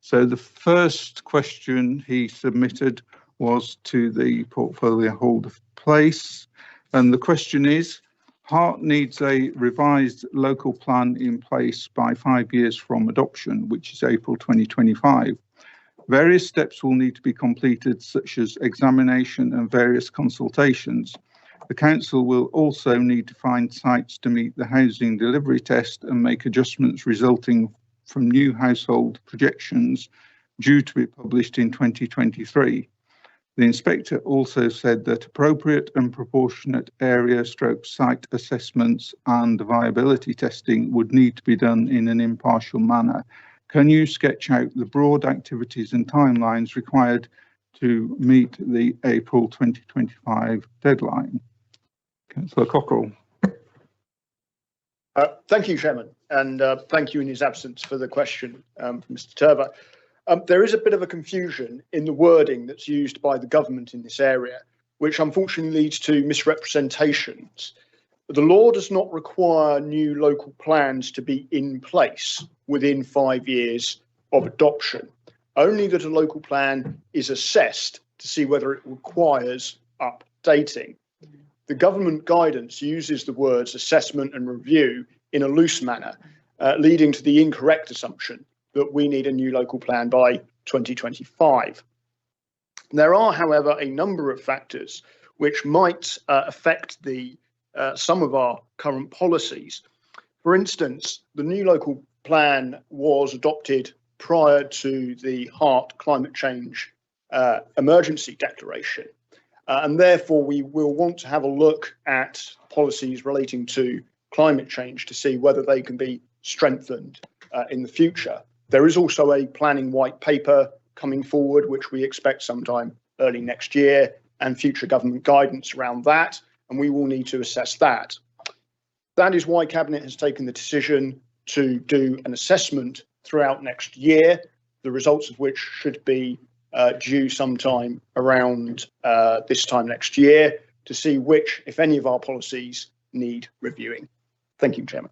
So the first question he submitted was to the portfolio holder place, and the question is, Hart needs a revised local plan in place by 5 years from adoption, which is April 2025. Various steps will need to be completed, such as examination and various consultations. The council will also need to find sites to meet the housing delivery test and make adjustments resulting from new household projections due to be published in 2023. The inspector also said that appropriate and proportionate area/site assessments and viability testing would need to be done in an impartial manner. Can you sketch out the broad activities and timelines required to meet the April 2025 deadline? Councillor Cockrell. Thank you, Chairman, and thank you in his absence for the question from Mr. Turber. There is a bit of a confusion in the wording that's used by the government in this area, which unfortunately leads to misrepresentations. The law does not require new local plans to be in place within 5 years of adoption, only that a local plan is assessed to see whether it requires updating. The government guidance uses the words assessment and review in a loose manner, leading to the incorrect assumption that we need a new local plan by 2025. There are, however, a number of factors which might affect some of our current policies. For instance, the new local plan was adopted prior to the Hart climate change emergency declaration. And therefore, we will want to have a look at policies relating to climate change to see whether they can be strengthened in the future. There is also a planning white paper coming forward, which we expect sometime early next year, and future government guidance around that, and we will need to assess that. That is why Cabinet has taken the decision to do an assessment throughout next year, the results of which should be due sometime around this time next year, to see which, if any, of our policies need reviewing. Thank you, Chairman.